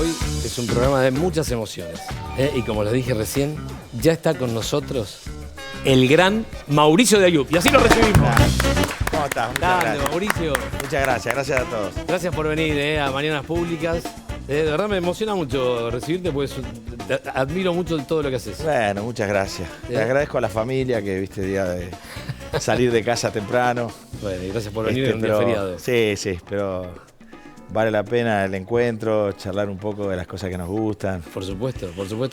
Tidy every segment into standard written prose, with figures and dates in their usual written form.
Hoy es un programa de muchas emociones. Y como les dije recién, ya está con nosotros el gran Mauricio de Ayub. Y así lo recibimos. ¿Cómo estás? Muchas Grande, gracias. Mauricio. Muchas gracias, gracias a todos. Gracias por venir a Mañanas Públicas. De verdad me emociona mucho recibirte, pues te admiro mucho todo lo que haces. Bueno, muchas gracias. Le agradezco a la familia que viste día de salir de casa temprano. Bueno, y gracias por venir en un día feriado. Sí, pero vale la pena el encuentro, charlar un poco de las cosas que nos gustan. Por supuesto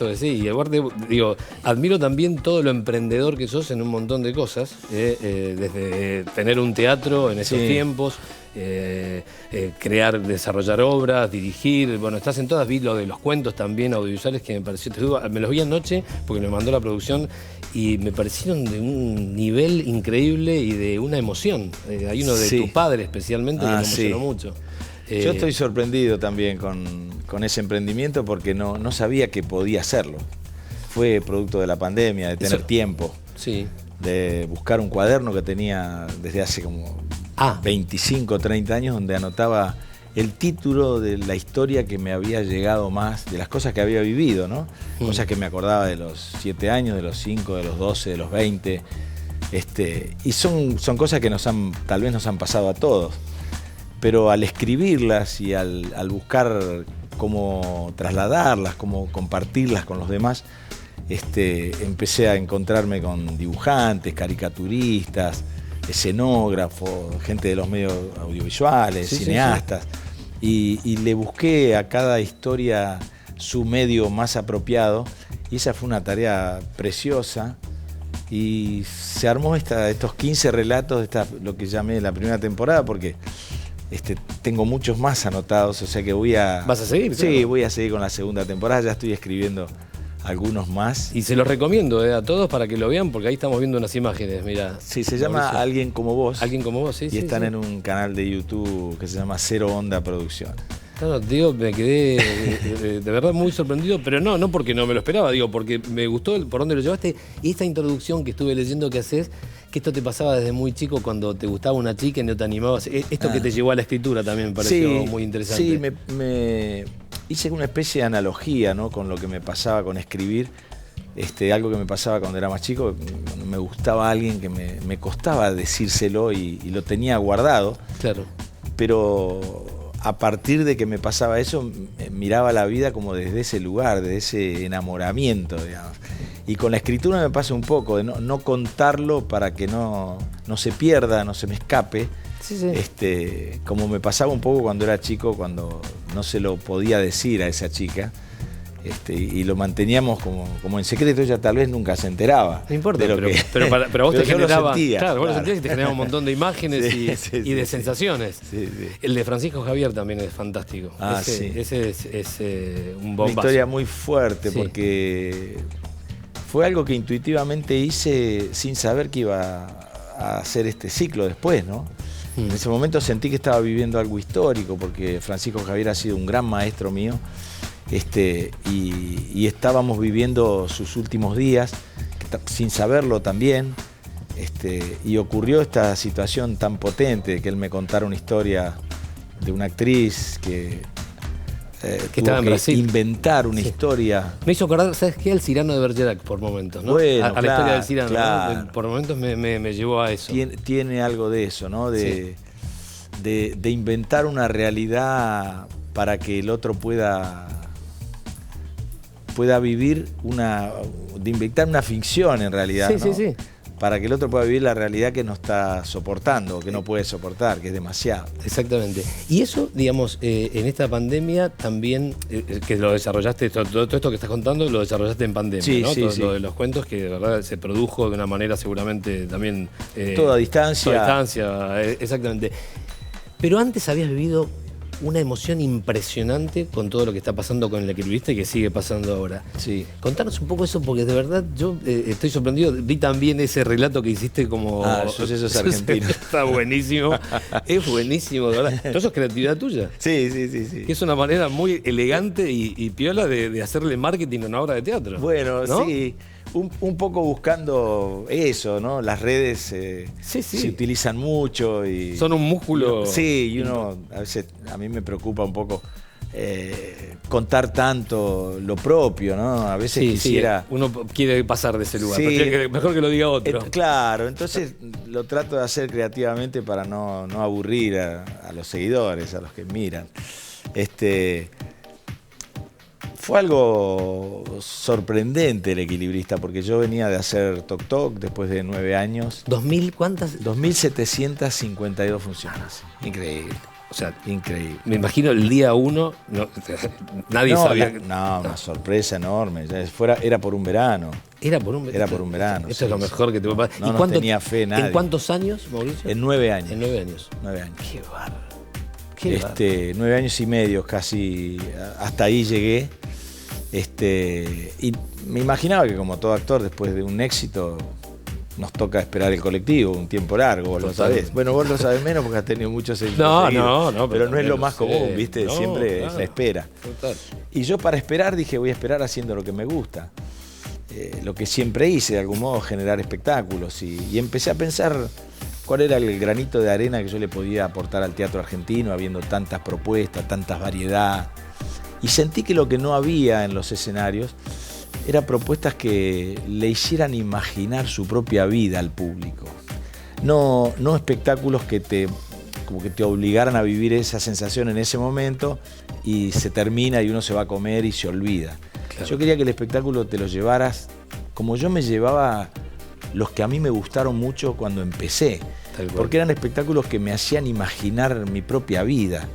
que sí. Y aparte, digo, admiro también todo lo emprendedor que sos en un montón de cosas. Desde tener un teatro en esos tiempos, crear, desarrollar obras, dirigir. Bueno, estás en todas, vi lo de los cuentos también audiovisuales que me pareció, te digo, me los vi anoche porque me mandó la producción y me parecieron de un nivel increíble y de una emoción. Hay uno de tu padre especialmente que me emocionó mucho. Yo estoy sorprendido también con ese emprendimiento porque no sabía que podía hacerlo. Fue producto de la pandemia, de tener tiempo, de buscar un cuaderno que tenía desde hace como 25 o 30 años donde anotaba el título de la historia que me había llegado más, de las cosas que había vivido, ¿no? Cosas que me acordaba de los 7 años, de los 5, de los 12, de los 20. Y son cosas que tal vez nos han pasado a todos. Pero al escribirlas y al buscar cómo trasladarlas, cómo compartirlas con los demás, empecé a encontrarme con dibujantes, caricaturistas, escenógrafos, gente de los medios audiovisuales, cineastas. Y le busqué a cada historia su medio más apropiado y esa fue una tarea preciosa. Y se armó estos 15 relatos, lo que llamé la primera temporada, porque tengo muchos más anotados, o sea que voy a... ¿Vas a seguir? Sí, claro. voy a seguir con la segunda temporada, ya estoy escribiendo algunos más. Y se los recomiendo a todos para que lo vean, porque ahí estamos viendo unas imágenes, mira. Sí, se llama Alguien como vos. Alguien como vos, sí. Y están en un canal de YouTube que se llama Cero Onda Producción. Claro, digo, me quedé de verdad muy sorprendido, pero no porque no me lo esperaba, digo, porque me gustó por dónde lo llevaste. Y esta introducción que estuve leyendo que haces, que esto te pasaba desde muy chico cuando te gustaba una chica y no te animabas. Esto que te llevó a la escritura también me pareció muy interesante. Sí, me hice una especie de analogía, ¿no?, con lo que me pasaba con escribir. Algo que me pasaba cuando era más chico, cuando me gustaba alguien que me costaba decírselo y lo tenía guardado. Claro. Pero a partir de que me pasaba eso, miraba la vida como desde ese lugar, desde ese enamoramiento, digamos. Y con la escritura me pasa un poco, de no contarlo para que no se pierda, no se me escape. Como me pasaba un poco cuando era chico, cuando no se lo podía decir a esa chica. Y lo manteníamos como en secreto, ella tal vez nunca se enteraba. No importa, pero vos te generaba. Claro, vos lo sentías y te generaba un montón de imágenes y de sensaciones. El de Francisco Javier también es fantástico. Ese es un bombazo. Una historia muy fuerte porque fue algo que intuitivamente hice sin saber que iba a hacer este ciclo después, ¿no? En ese momento sentí que estaba viviendo algo histórico porque Francisco Javier ha sido un gran maestro mío. Y estábamos viviendo sus últimos días, sin saberlo también, y ocurrió esta situación tan potente que él me contara una historia de una actriz que estaba en Brasil. Inventar una historia. Me hizo acordar, ¿sabes qué? El Cyrano de Bergerac por momentos, ¿no? Bueno, a la historia del Cyrano, claro. ¿no? Por momentos me llevó a eso. Tiene algo de eso, ¿no? De inventar una realidad para que el otro pueda vivir de inventar una ficción en realidad, ¿no? Para que el otro pueda vivir la realidad que no está soportando o que no puede soportar, que es demasiado. Exactamente. Y eso, digamos, en esta pandemia también, que lo desarrollaste, todo esto que estás contando, lo desarrollaste en pandemia, ¿no? Lo de los cuentos, que de verdad se produjo de una manera seguramente también... todo a distancia. Toda a distancia, exactamente. Pero antes habías vivido una emoción impresionante con todo lo que está pasando con el que viviste y que sigue pasando ahora. Sí. Contanos un poco eso, porque de verdad yo estoy sorprendido. Vi también ese relato que hiciste como... Sucesos argentinos. Está buenísimo. Es buenísimo, de verdad. Todo eso es creatividad tuya. Sí. Que es una manera muy elegante y piola de hacerle marketing a una obra de teatro. Bueno, ¿no? Sí. Un poco buscando eso, ¿no? Las redes se utilizan mucho y... Son un músculo... Sí, y uno, a veces, a mí me preocupa un poco contar tanto lo propio, ¿no? A veces quisiera... Uno quiere pasar de ese lugar, mejor que lo diga otro. Claro, entonces lo trato de hacer creativamente para no aburrir a los seguidores, a los que miran. Fue algo sorprendente El Equilibrista, porque yo venía de hacer Toc Toc después de 9 años. ¿2000 cuántas? 2.752 funciones. Increíble. O sea, increíble. Me imagino el día 1, nadie sabía. Una sorpresa enorme. Era por un verano. Era por un verano. Era por un verano. Eso es lo mejor que te puede pasar. No tenía fe nadie. ¿En cuántos años, Mauricio? En 9 años. En 9 años. 9 años. Qué bárbaro. 9 años y medio casi, hasta ahí llegué. Y me imaginaba que como todo actor, después de un éxito, nos toca esperar el colectivo un tiempo largo, vos lo sabés. Bueno, vos lo sabés menos porque has tenido muchos éxitos. No, pero no es lo más común, ¿viste? No, siempre es la espera. Total. Y yo para esperar dije, voy a esperar haciendo lo que me gusta. Lo que siempre hice, de algún modo, generar espectáculos. Y empecé a pensar cuál era el granito de arena que yo le podía aportar al teatro argentino, habiendo tantas propuestas, tantas variedades. Y sentí que lo que no había en los escenarios eran propuestas que le hicieran imaginar su propia vida al público. No espectáculos como que te obligaran a vivir esa sensación en ese momento y se termina y uno se va a comer y se olvida. Claro. Yo quería que el espectáculo te lo llevaras como yo me llevaba los que a mí me gustaron mucho cuando empecé. Porque eran espectáculos que me hacían imaginar mi propia vida.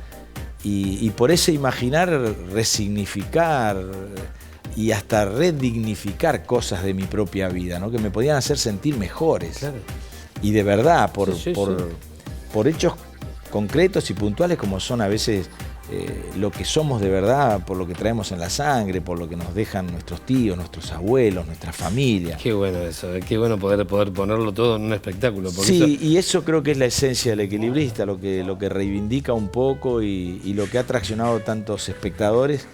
Y por ese imaginar, resignificar y hasta redignificar cosas de mi propia vida, ¿no? Que me podían hacer sentir mejores. Claro. Y de verdad, por hechos concretos y puntuales como son a veces lo que somos de verdad, por lo que traemos en la sangre, por lo que nos dejan nuestros tíos, nuestros abuelos, nuestra familia. Qué bueno eso, qué bueno poder ponerlo todo en un espectáculo. Sí, y eso creo que es la esencia del Equilibrista, lo que reivindica un poco y lo que ha traccionado tantos espectadores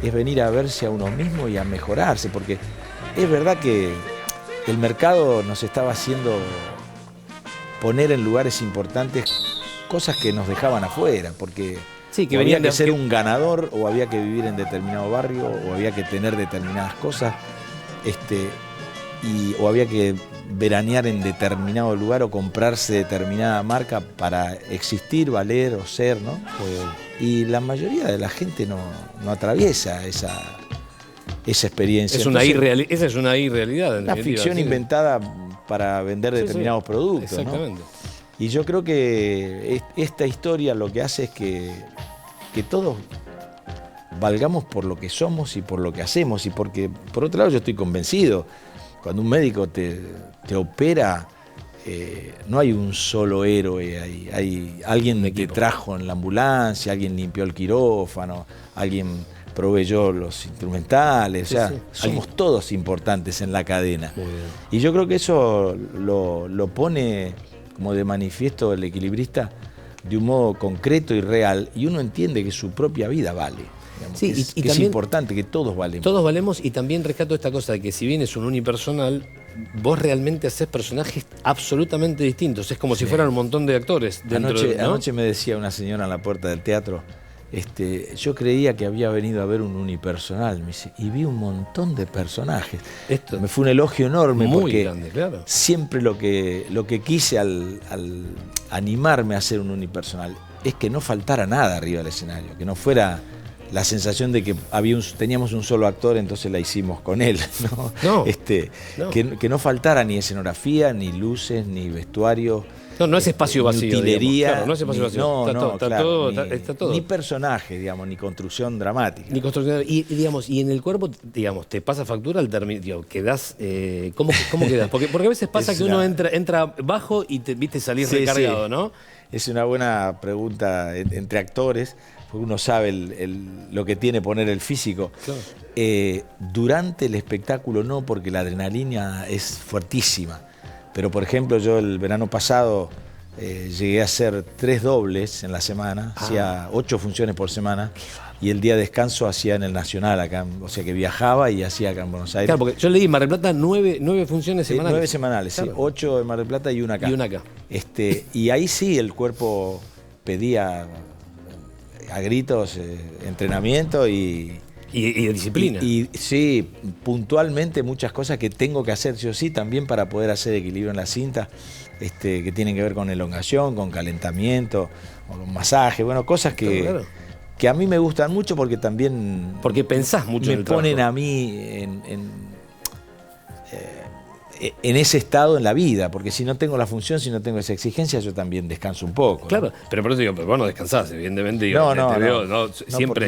es venir a verse a uno mismo y a mejorarse, porque es verdad que el mercado nos estaba haciendo poner en lugares importantes cosas que nos dejaban afuera, porque había que ser un ganador, o había que vivir en determinado barrio, o había que tener determinadas cosas, o había que veranear en determinado lugar o comprarse determinada marca para existir, valer o ser, ¿no? Y la mayoría de la gente no atraviesa esa experiencia. Esa es una irrealidad. Una ficción inventada para vender determinados productos. Exactamente. ¿No? Y yo creo que esta historia lo que hace es que todos valgamos por lo que somos y por lo que hacemos. Y porque, por otro lado, yo estoy convencido, cuando un médico te opera, no hay un solo héroe, hay alguien que trajo en la ambulancia, alguien limpió el quirófano, alguien proveyó los instrumentales, somos todos importantes en la cadena. Y yo creo que eso lo pone como de manifiesto El Equilibrista de un modo concreto y real, y uno entiende que su propia vida vale. Digamos, que es importante, que todos valemos. Todos valemos, y también rescato esta cosa de que si bien es un unipersonal, vos realmente hacés personajes absolutamente distintos. Es como si fueran un montón de actores dentro. Anoche me decía una señora en la puerta del teatro, yo creía que había venido a ver un unipersonal, me dice, y vi un montón de personajes. Me fue un elogio enorme, muy porque grande, claro. Siempre lo que quise al animarme a hacer un unipersonal es que no faltara nada arriba del escenario, que no fuera la sensación de que teníamos un solo actor, entonces la hicimos con él, ¿no? Que no faltara ni escenografía, ni luces, ni vestuario. No es espacio vacío. Utilería, claro, no es espacio vacío. Está todo. Ni personaje, digamos, ni construcción dramática. Y en el cuerpo, digamos, te pasa factura al término, quedás, ¿cómo quedás? Porque a veces pasa que uno entra bajo y viste salir recargado, ¿no? Es una buena pregunta entre actores, porque uno sabe lo que tiene poner el físico. Claro. Durante el espectáculo no, porque la adrenalina es fuertísima. Pero, por ejemplo, yo el verano pasado llegué a hacer 3 dobles en la semana, hacía 8 funciones por semana, y el día de descanso hacía en el Nacional acá, o sea que viajaba y hacía acá en Buenos Aires. Claro, porque yo leí en Mar del Plata 9 funciones semanales. 9 semanales, claro. Sí, 8 en Mar del Plata y una acá. Y una acá. Y ahí sí el cuerpo pedía a gritos, entrenamiento y disciplina. Y sí, puntualmente muchas cosas que tengo que hacer sí o sí también para poder hacer equilibrio en la cinta, que tienen que ver con elongación, con calentamiento, con masaje, bueno, cosas que a mí me gustan mucho porque también... Porque pensás mucho me en el trabajo. ponen a mí en ese estado en la vida, porque si no tengo la función, si no tengo esa exigencia, yo también descanso un poco. Claro, ¿no? Pero por eso digo, pero vos no descansás, evidentemente. Digo,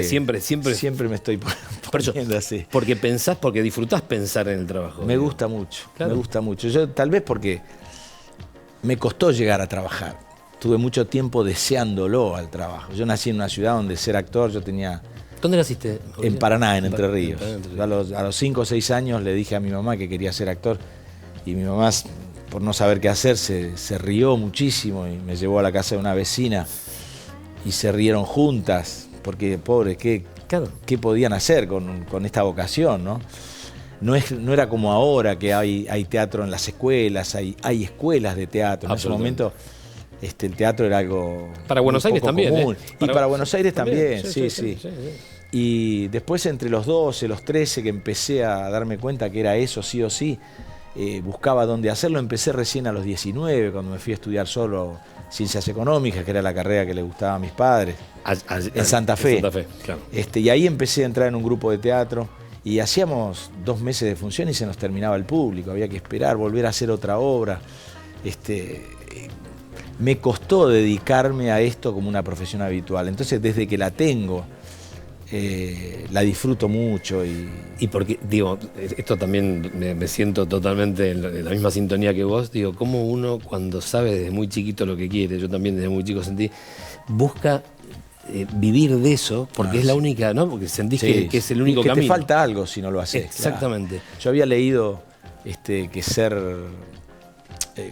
siempre me estoy poniendo así. Porque pensás, porque disfrutás pensar en el trabajo. Me gusta mucho, me gusta mucho. Yo tal vez porque me costó llegar a trabajar. Tuve mucho tiempo deseándolo al trabajo. Yo nací en una ciudad donde ser actor yo tenía... ¿Dónde naciste? En Paraná, en Entre Ríos. A los 5 o 6 años le dije a mi mamá que quería ser actor. Y mi mamá, por no saber qué hacer, se rió muchísimo y me llevó a la casa de una vecina y se rieron juntas, porque pobres, ¿qué podían hacer con esta vocación, ¿no? No era como ahora que hay teatro en las escuelas, hay escuelas de teatro. En ese momento el teatro era algo para Buenos Aires también, común. Y para Buenos Aires también, sí. Y después entre los 12, los 13, que empecé a darme cuenta que era eso sí o sí, buscaba dónde hacerlo. Empecé recién a los 19, cuando me fui a estudiar solo Ciencias Económicas, que era la carrera que le gustaba a mis padres, en Santa Fe. Claro. Y ahí empecé a entrar en un grupo de teatro y hacíamos 2 meses de función y se nos terminaba el público, había que esperar, volver a hacer otra obra. Me costó dedicarme a esto como una profesión habitual. Entonces, desde que la tengo, la disfruto mucho. Y porque, digo, esto también me siento totalmente en la misma sintonía que vos, digo, cómo uno cuando sabe desde muy chiquito lo que quiere, yo también desde muy chico sentí, busca vivir de eso, porque es la única, ¿no? Porque sentís que es el único camino. Que te falta algo si no lo haces. Exactamente. Claro. Yo había leído que ser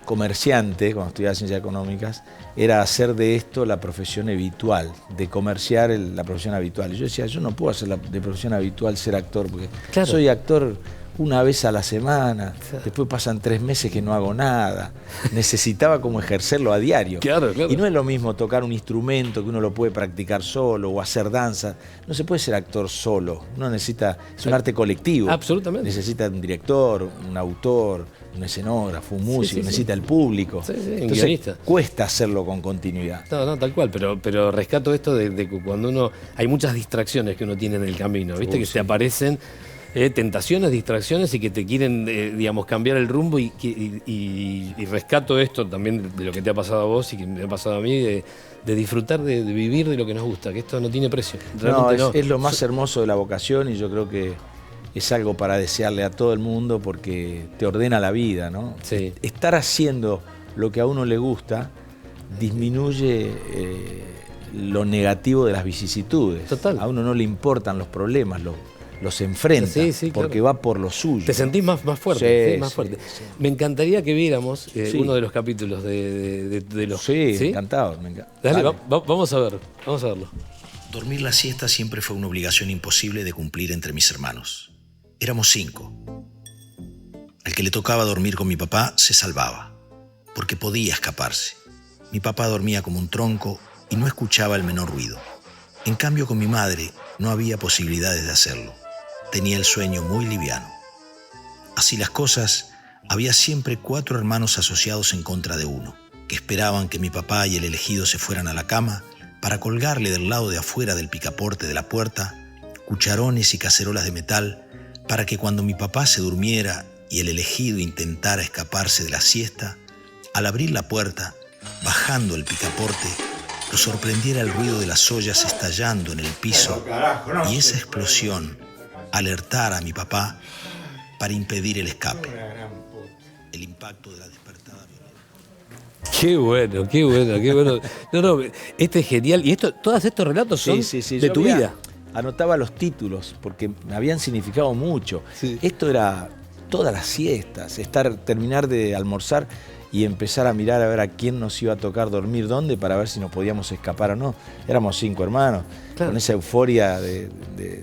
comerciante, cuando estudiaba Ciencias Económicas, era hacer de esto la profesión habitual, de comerciar la profesión habitual. Y yo decía, yo no puedo hacer de profesión habitual ser actor, porque soy actor una vez a la semana, después pasan 3 meses que no hago nada. Necesitaba como ejercerlo a diario. Claro. Y no es lo mismo tocar un instrumento que uno lo puede practicar solo o hacer danza. No se puede ser actor solo. Uno necesita, es un arte colectivo. Absolutamente. Necesita un director, un autor, un escenógrafo, un músico, necesita el público. Entonces guionista. Cuesta hacerlo con continuidad. No, tal cual, pero rescato esto de que cuando uno, hay muchas distracciones que uno tiene en el camino, ¿viste? Que se aparecen tentaciones, distracciones y que te quieren, digamos, cambiar el rumbo y rescato esto también de lo que te ha pasado a vos y que me ha pasado a mí, de disfrutar de vivir de lo que nos gusta, que esto no tiene precio. Es lo más hermoso de la vocación y yo creo que es algo para desearle a todo el mundo porque te ordena la vida, ¿no? Sí. Estar haciendo lo que a uno le gusta disminuye lo negativo de las vicisitudes. Total. A uno no le importan los problemas, los enfrenta, porque va por lo suyo. Te sentís más fuerte. Más fuerte. Sí. Me encantaría que viéramos uno de los capítulos de los... Sí, encantado. Dale. Vamos a verlo. Dormir la siesta siempre fue una obligación imposible de cumplir entre mis hermanos. Éramos 5. Al que le tocaba dormir con mi papá se salvaba, porque podía escaparse. Mi papá dormía como un tronco y no escuchaba el menor ruido. En cambio, con mi madre no había posibilidades de hacerlo. Tenía el sueño muy liviano. Así las cosas, había siempre 4 hermanos asociados en contra de uno, que esperaban que mi papá y el elegido se fueran a la cama para colgarle del lado de afuera del picaporte de la puerta cucharones y cacerolas de metal para que cuando mi papá se durmiera y el elegido intentara escaparse de la siesta, al abrir la puerta, bajando el picaporte, lo sorprendiera el ruido de las ollas estallando en el piso y esa explosión alertara a mi papá para impedir el escape. El impacto de la despertada violenta. Qué bueno. No, este es genial. Y todos estos relatos son de tu vida. Anotaba los títulos porque me habían significado mucho. Sí. Esto era todas las siestas, terminar de almorzar y empezar a mirar a ver a quién nos iba a tocar dormir dónde para ver si nos podíamos escapar o no. Éramos 5 hermanos, con esa euforia de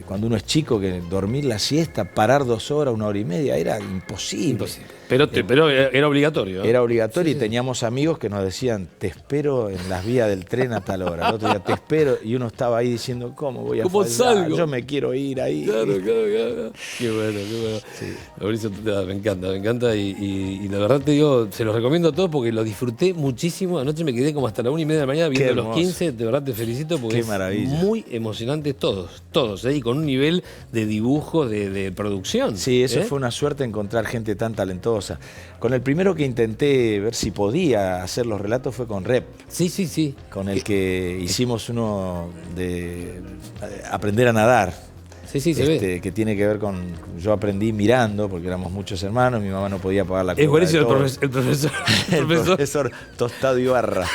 cuando uno es chico, que dormir la siesta, parar 2 horas, 1 hora y media, era imposible. Pero era obligatorio. Era obligatorio, y teníamos amigos que nos decían, te espero en las vías del tren a tal hora. El otro día, te espero, y uno estaba ahí diciendo, ¿cómo voy a ¿Cómo faltar? salgo? Yo me quiero ir ahí. Claro. Qué bueno. Sí. Mauricio, me encanta. Y la verdad te digo, se los recomiendo a todos porque lo disfruté muchísimo. Anoche me quedé como hasta la 1:30 de la mañana viendo los 15. De verdad te felicito porque Qué maravilla. Es muy emocionante todos, y con un nivel de dibujo, de producción. Sí, eso fue una suerte encontrar gente tan talentosa. Con el primero que intenté ver si podía hacer los relatos fue con Rep. Sí. Con el que hicimos uno de aprender a nadar. Sí, se ve. Que tiene que ver con... Yo aprendí mirando, porque éramos muchos hermanos, mi mamá no podía pagar la cuota. Es buenísimo el profesor. El profesor Tostado Ibarra.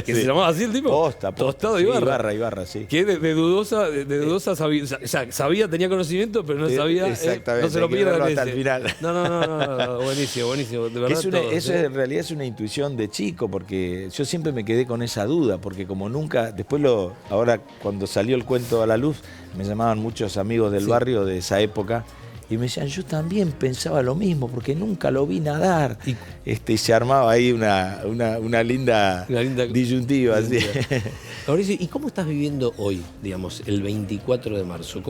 ¿Que se llamaba así el tipo? Posta. Tostado Sí, Ibarra, sí. Que de dudosa sabía, tenía conocimiento, pero no sabía. Exactamente. No se lo pierdan hasta el final. No, buenísimo. De verdad, eso en realidad es una intuición de chico, porque yo siempre me quedé con esa duda, porque como nunca... Después ahora cuando salió el cuento a la luz, me llamaban muchos amigos del barrio de esa época y me decían, yo también pensaba lo mismo porque nunca lo vi nadar. Y se armaba ahí una linda disyuntiva. Así. Mauricio, ¿y cómo estás viviendo hoy, digamos, el 24 de marzo?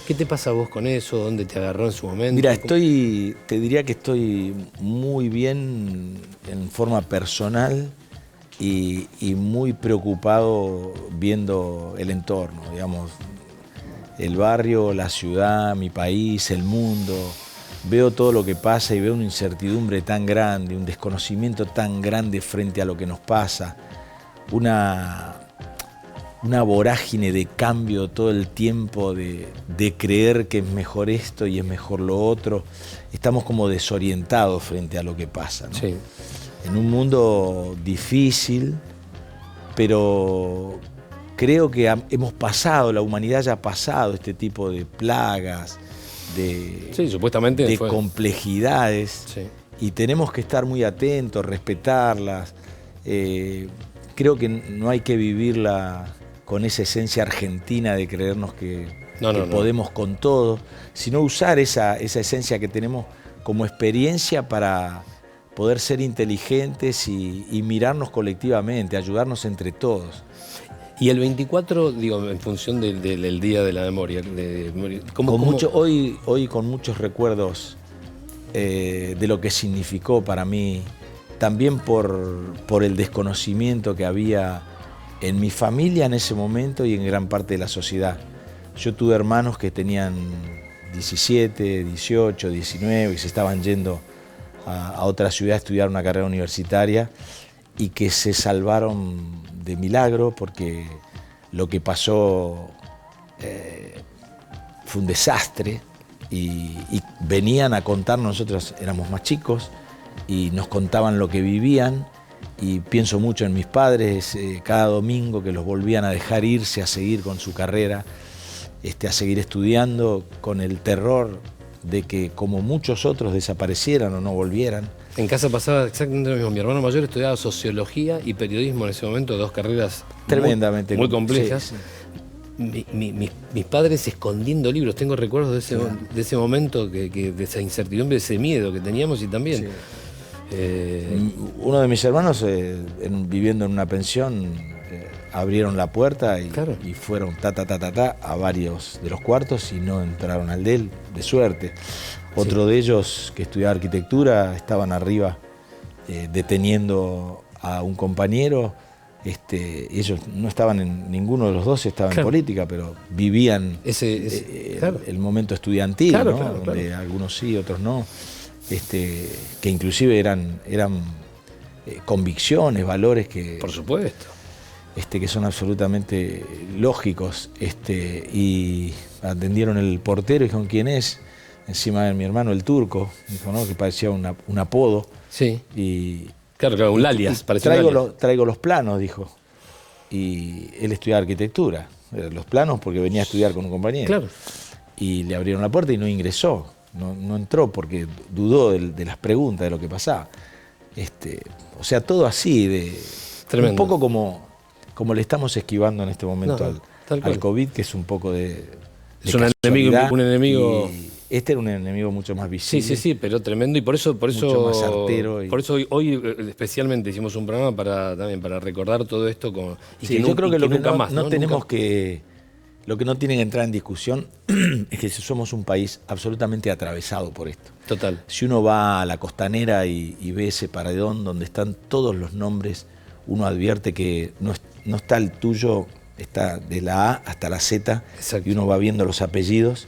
¿Qué te pasa a vos con eso? ¿Dónde te agarró en su momento? Mira, te diría que estoy muy bien en forma personal y muy preocupado viendo el entorno, digamos, el barrio, la ciudad, mi país, el mundo. Veo todo lo que pasa y veo una incertidumbre tan grande, un desconocimiento tan grande frente a lo que nos pasa, una vorágine de cambio todo el tiempo, de creer que es mejor esto y es mejor lo otro. Estamos como desorientados frente a lo que pasa, ¿no? Sí. En un mundo difícil, pero creo que la humanidad ya ha pasado este tipo de plagas, supuestamente de complejidades, y tenemos que estar muy atentos, respetarlas. Creo que no hay que vivirla con esa esencia argentina de creernos que podemos con todo, sino usar esa esencia que tenemos como experiencia para poder ser inteligentes y mirarnos colectivamente, ayudarnos entre todos. Y el 24, digo, en función del Día de la Memoria, hoy con muchos recuerdos de lo que significó para mí, también por el desconocimiento que había en mi familia en ese momento y en gran parte de la sociedad. Yo tuve hermanos que tenían 17, 18, 19 y se estaban yendo a otra ciudad a estudiar una carrera universitaria y que se salvaron de milagro porque lo que pasó fue un desastre y venían a contarnos, nosotros éramos más chicos y nos contaban lo que vivían, y pienso mucho en mis padres cada domingo que los volvían a dejar irse a seguir con su carrera, a seguir estudiando con el terror de que como muchos otros desaparecieran o no volvieran. En casa pasaba exactamente lo mismo. Mi hermano mayor estudiaba sociología y periodismo en ese momento, dos carreras tremendamente muy complejas. Sí. Mis padres escondiendo libros. Tengo recuerdos de ese momento, de esa incertidumbre, de ese miedo que teníamos y también... Sí. Uno de mis hermanos, viviendo en una pensión, abrieron la puerta y fueron a varios de los cuartos y no entraron al de él, de suerte. Otro de ellos, que estudiaba arquitectura, estaban arriba deteniendo a un compañero. Ellos no estaban ninguno de los dos estaba en política, pero vivían el momento estudiantil, ¿no? Donde algunos sí, otros no. Que inclusive eran convicciones, valores que... Por supuesto. Que son absolutamente lógicos. Y atendieron el portero y dijeron, ¿quién es? Encima de mi hermano, el turco, dijo, ¿no? Que parecía un apodo. Sí. Y, claro, un alias. Traigo los planos, dijo. Y él estudiaba arquitectura. Los planos porque venía a estudiar con un compañero. Claro. Y le abrieron la puerta y no ingresó. No entró porque dudó de las preguntas, de lo que pasaba. O sea, todo así, tremendo. Un poco como le estamos esquivando en este momento al COVID, que es un poco de es un enemigo Este era un enemigo mucho más visible. Sí, pero tremendo, y por eso mucho más certero. Por eso hoy especialmente hicimos un programa también para recordar todo esto yo creo que lo que no tenemos que... Lo que no tiene que entrar en discusión es que somos un país absolutamente atravesado por esto. Total. Si uno va a la costanera y ve ese paredón donde están todos los nombres, uno advierte que no está el tuyo, está de la A hasta la Z. Exacto. Y uno va viendo los apellidos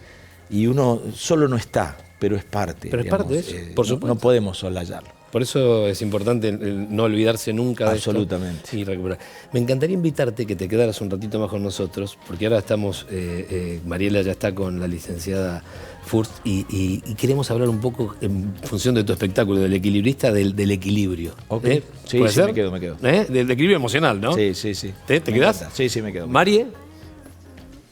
y uno solo no está, pero es parte. Pero digamos, es parte de eso, por supuesto. No podemos soslayarlo. Por eso es importante no olvidarse nunca de esto. Absolutamente. Y recuperar. Me encantaría invitarte que te quedaras un ratito más con nosotros, porque ahora estamos, Mariela ya está con la licenciada Furst y queremos hablar un poco en función de tu espectáculo, del equilibrista, del equilibrio. Okay. Sí, ¿Puede ser? me quedo. Del equilibrio emocional, ¿no? Sí. ¿Te quedás? Sí, me quedo. Marie.